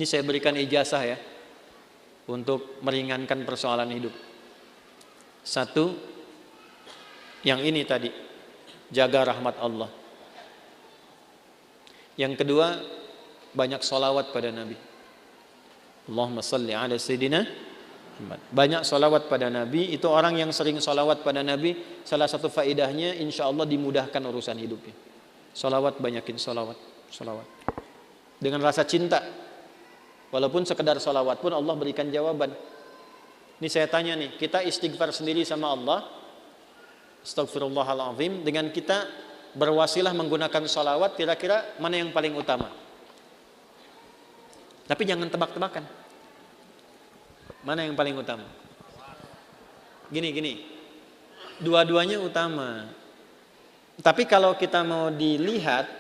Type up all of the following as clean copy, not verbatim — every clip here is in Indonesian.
Ini saya berikan ijazah ya, untuk meringankan persoalan hidup. Satu, yang ini tadi, jaga rahmat Allah. Yang kedua, banyak sholawat pada Nabi. Allahumma salli ala Sayyidina Muhammad. Banyak sholawat pada Nabi. Itu orang yang sering sholawat pada Nabi, salah satu faidahnya insya Allah dimudahkan urusan hidupnya. Sholawat, banyakin sholawat. Dengan rasa cinta. Walaupun sekedar sholawat pun Allah berikan jawaban. Ini saya tanya nih, kita istighfar sendiri sama Allah, astagfirullahaladzim, dengan kita berwasilah menggunakan sholawat, kira-kira mana yang paling utama? Tapi jangan tebak-tebakan. Mana yang paling utama? Gini, dua-duanya utama. Tapi kalau kita mau dilihat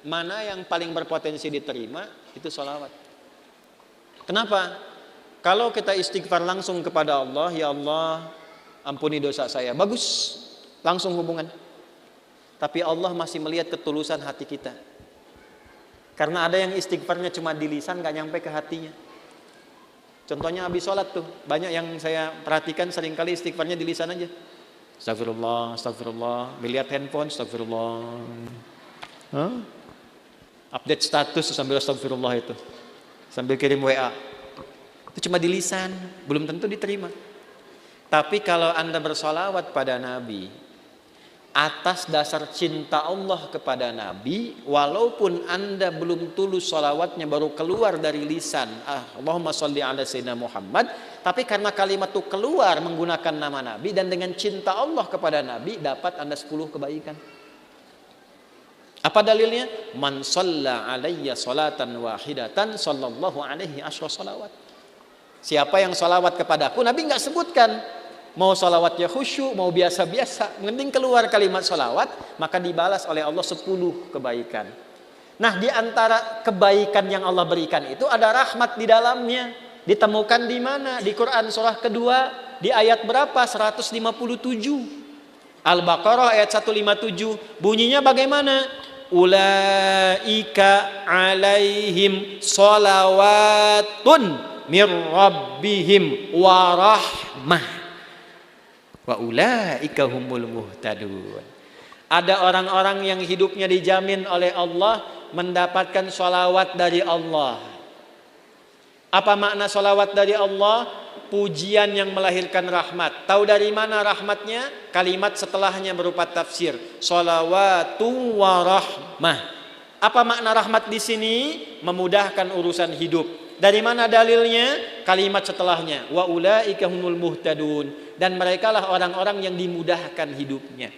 mana yang paling berpotensi diterima, itu sholawat. Kenapa? Kalau kita istighfar langsung kepada Allah, ya Allah, ampuni dosa saya. Bagus, langsung hubungan. Tapi Allah masih melihat ketulusan hati kita. Karena ada yang istighfarnya cuma di lisan, gak nyampe ke hatinya. Contohnya habis sholat tuh, banyak yang saya perhatikan seringkali istighfarnya di lisan aja. Astagfirullah, melihat handphone, astagfirullah. Update status sambil astagfirullah itu. Sambil kirim WA. Itu cuma di lisan, belum tentu diterima. Tapi kalau Anda bersolawat pada Nabi atas dasar cinta Allah kepada Nabi, walaupun Anda belum tulus solawatnya, baru keluar dari lisan, Allahumma sholli ala Sayyidina Muhammad, tapi karena kalimat itu keluar menggunakan nama Nabi dan dengan cinta Allah kepada Nabi, dapat Anda 10 kebaikan. Apa dalilnya? Man shalla alayya salatan wahidatan sallallahu alaihi asyra salawat. Siapa yang salawat kepadaku, Nabi enggak sebutkan mau salawatnya khusyuk, mau biasa-biasa, mending keluar kalimat salawat, maka dibalas oleh Allah 10 kebaikan. Nah, di antara kebaikan yang Allah berikan itu ada rahmat di dalamnya. Ditemukan di mana? Di Quran surah kedua, di ayat berapa? 157. Al-Baqarah ayat 157. Bunyinya bagaimana? Ulaika alaihim sholawatun mir rabbihim warahmah wa ulaika humul muhtadun. Ada orang-orang yang hidupnya dijamin oleh Allah mendapatkan sholawat dari Allah. Apa makna sholawat dari Allah? Pujian yang melahirkan rahmat. Tahu dari mana rahmatnya? Kalimat setelahnya berupa tafsir. Sholawatu warahmah. Apa makna rahmat di sini? Memudahkan urusan hidup. Dari mana dalilnya? Kalimat setelahnya. Wa ulaika humul muhtadun. Dan merekalah orang-orang yang dimudahkan hidupnya.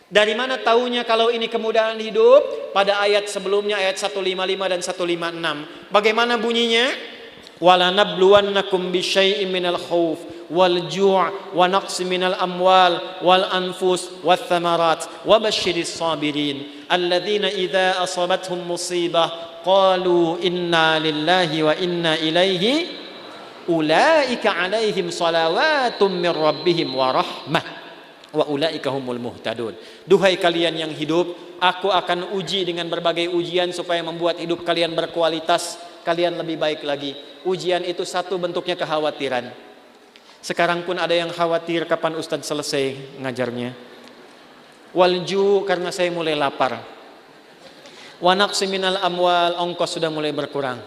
Dari mana taunya kalau ini kemudahan hidup? Pada ayat sebelumnya, ayat 155 dan 156. Bagaimana bunyinya? وَلَنَبْلُوَنَّكُمْ بِشَيْءٍ مِنَ الْخَوْفِ وَالْجُوعِ وَنَقْصٍ مِنَ الْأَمْوَالِ وَالْأَنْفُسِ وَالثَّمَرَاتِ وَبَشِّرِ الصَّابِرِينَ الَّذِينَ إِذَا أَصَابَتْهُمْ مُصِيبَةٌ قَالُوا إِنَّا لِلَّهِ وَإِنَّا إِلَيْهِ أُولَئِكَ عَلَيْهِمْ صَلَوَاتٌ مِّن رَّبِّهِمْ وَرَحْمَةٌ وَأُولَئِكَ هُمُ الْمُهْتَدُونَ. Duhai kalian yang hidup, aku akan uji dengan berbagai ujian supaya membuat hidup kalian berkualitas, kalian lebih baik lagi. Ujian itu satu bentuknya kekhawatiran. Sekarang pun ada yang khawatir kapan Ustadz selesai ngajarnya. Walju, karena saya mulai lapar. Wa naqsi minal amwal, ongkos sudah mulai berkurang.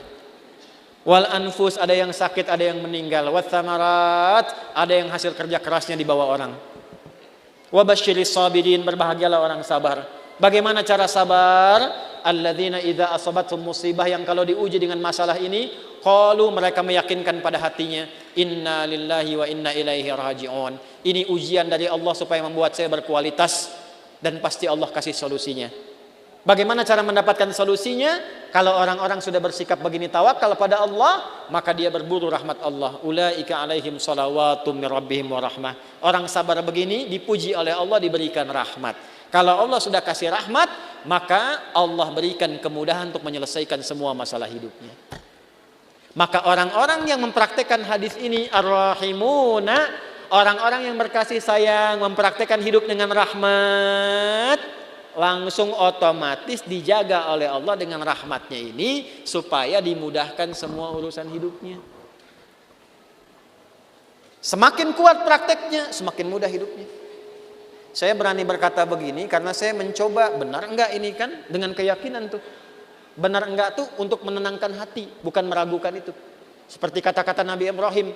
Wal anfus, ada yang sakit, ada yang meninggal. Wat thamarat, ada yang hasil kerja kerasnya dibawa orang. Wa basyiris sabirin, berbahagialah orang sabar. Bagaimana cara sabar? Alladzina idza asabathum musibah, yang kalau diuji dengan masalah ini, qalu, mereka meyakinkan pada hatinya, inna lillahi wa inna ilaihi raji'un. Ini ujian dari Allah supaya membuat saya berkualitas dan pasti Allah kasih solusinya. Bagaimana cara mendapatkan solusinya? Kalau orang-orang sudah bersikap begini tawakal pada Allah, maka dia berburu rahmat Allah. Ulaika alaihim shalawatum mir rabbihim wa rahmah. Orang sabar begini dipuji oleh Allah, diberikan rahmat. Kalau Allah sudah kasih rahmat, maka Allah berikan kemudahan untuk menyelesaikan semua masalah hidupnya. Maka orang-orang yang mempraktekkan hadis ini ar-rahimuna, orang-orang yang berkasih sayang, mempraktekkan hidup dengan rahmat, langsung otomatis dijaga oleh Allah dengan rahmatnya ini supaya dimudahkan semua urusan hidupnya. Semakin kuat prakteknya, semakin mudah hidupnya. Saya berani berkata begini karena saya mencoba, benar enggak ini kan dengan keyakinan tuh. Benar enggak tuh untuk menenangkan hati, bukan meragukan itu. Seperti kata-kata Nabi Ibrahim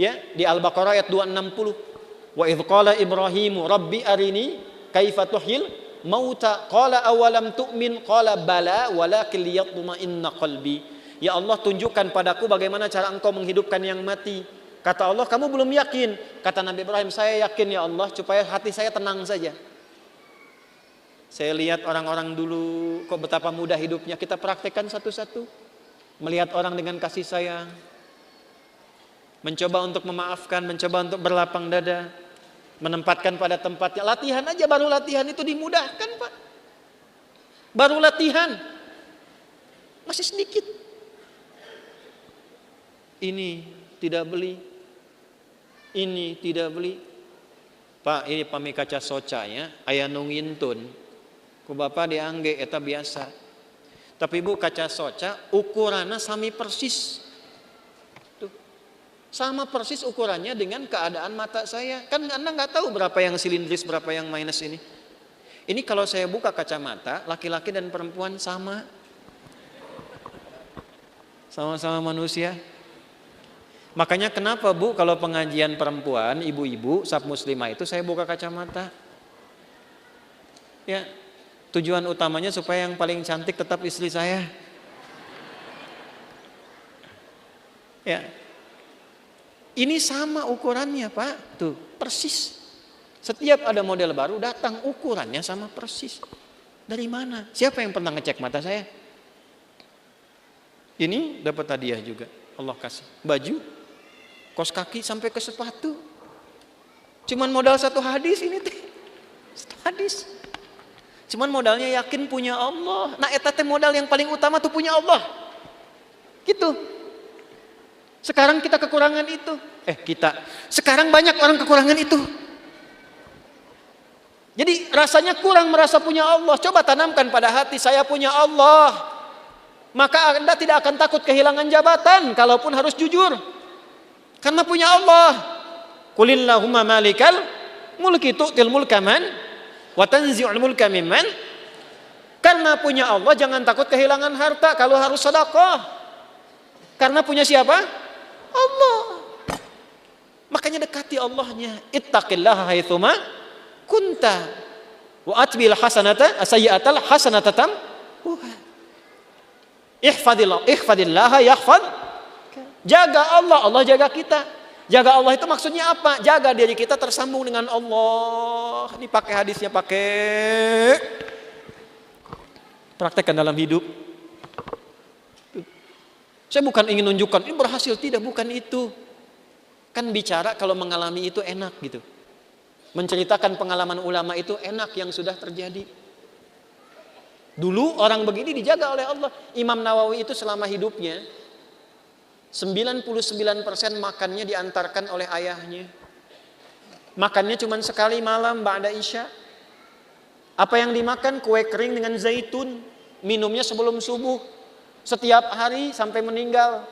ya di Al-Baqarah ayat 260. Wa idz qala Ibrahimu rabbi arini kaifa tuhyil mauta qala awalam tu'min qala bala walakin liyatma'inna qalbi. Ya Allah, tunjukkan padaku bagaimana cara Engkau menghidupkan yang mati. Kata Allah, kamu belum yakin. Kata Nabi Ibrahim, saya yakin ya Allah, supaya hati saya tenang saja. Saya lihat orang-orang dulu kok betapa mudah hidupnya, kita praktekkan satu-satu. Melihat orang dengan kasih sayang, mencoba untuk memaafkan, mencoba untuk berlapang dada, menempatkan pada tempatnya. Latihan aja, baru latihan itu dimudahkan Pak. Baru latihan masih sedikit. Ini tidak beli, ini tidak beli. Pak, ini pami kaca soca ya, aya nungintun. Ku Bapak diangge eta biasa. Tapi Bu, kaca soca ukurannya sami persis. Tuh. Sama persis ukurannya dengan keadaan mata saya. Kan Anda nggak tahu berapa yang silindris, berapa yang minus ini. Ini kalau saya buka kacamata, laki-laki dan perempuan sama. Sama-sama manusia. Makanya kenapa Bu kalau pengajian perempuan, ibu-ibu, sab muslimah itu saya buka kacamata. Ya, tujuan utamanya supaya yang paling cantik tetap istri saya. Ya, ini sama ukurannya Pak, tuh persis. Setiap ada model baru datang ukurannya sama persis. Dari mana? Siapa yang pernah ngecek mata saya? Ini dapat hadiah juga, Allah kasih baju, kos kaki sampai ke sepatu. Cuman modal satu hadis ini teh. Satu hadis. Cuman modalnya yakin punya Allah. Nah eta teh modal yang paling utama tuh punya Allah. Gitu. Sekarang kita kekurangan itu. Sekarang banyak orang kekurangan itu. Jadi rasanya kurang merasa punya Allah. Coba tanamkan pada hati, saya punya Allah. Maka Anda tidak akan takut kehilangan jabatan kalaupun harus jujur. Karena punya Allah. Qulillahumma malikal mulki tu'til mulka man wa tanzi'ul mulka mimman. Karena punya Allah jangan takut kehilangan harta kalau harus sedekah. Karena punya siapa? Allah. Makanya dekati Allahnya. Ittaqillaha haitsuma kunta wa atbil hasanata sayyi'atal hasanata tamhuha. Ihfadillaha yahfad. Jaga Allah, Allah jaga kita. Jaga Allah itu maksudnya apa? Jaga diri kita tersambung dengan Allah. Ini pakai hadisnya, pakai praktekkan dalam hidup. Saya bukan ingin nunjukkan ini berhasil, tidak, bukan itu. Kan bicara kalau mengalami itu enak gitu. Menceritakan pengalaman ulama itu enak yang sudah terjadi. Dulu orang begini dijaga oleh Allah. Imam Nawawi itu selama hidupnya 99% makannya diantarkan oleh ayahnya. Makannya cuma sekali malam ba'da isya. Apa yang dimakan? Kue kering dengan zaitun. Minumnya sebelum subuh. Setiap hari sampai meninggal.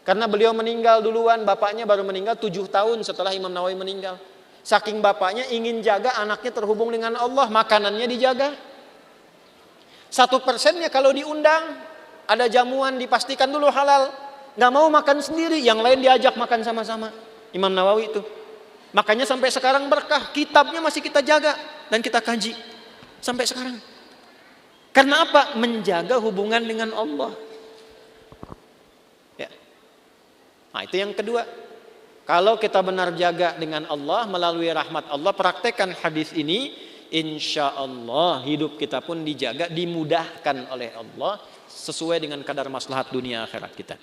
Karena beliau meninggal duluan, bapaknya baru meninggal 7 tahun setelah Imam Nawawi meninggal. Saking bapaknya ingin jaga anaknya terhubung dengan Allah, makanannya dijaga. 1%-nya kalau diundang, ada jamuan dipastikan dulu halal. Gak mau makan sendiri, yang lain diajak makan sama-sama. Imam Nawawi itu. Makanya sampai sekarang berkah, kitabnya masih kita jaga dan kita kaji sampai sekarang. Karena apa? Menjaga hubungan dengan Allah. Ya. Nah, itu yang kedua. Kalau kita benar jaga dengan Allah melalui rahmat Allah, praktekkan hadis ini, insya Allah hidup kita pun dijaga, dimudahkan oleh Allah sesuai dengan kadar maslahat dunia akhirat kita.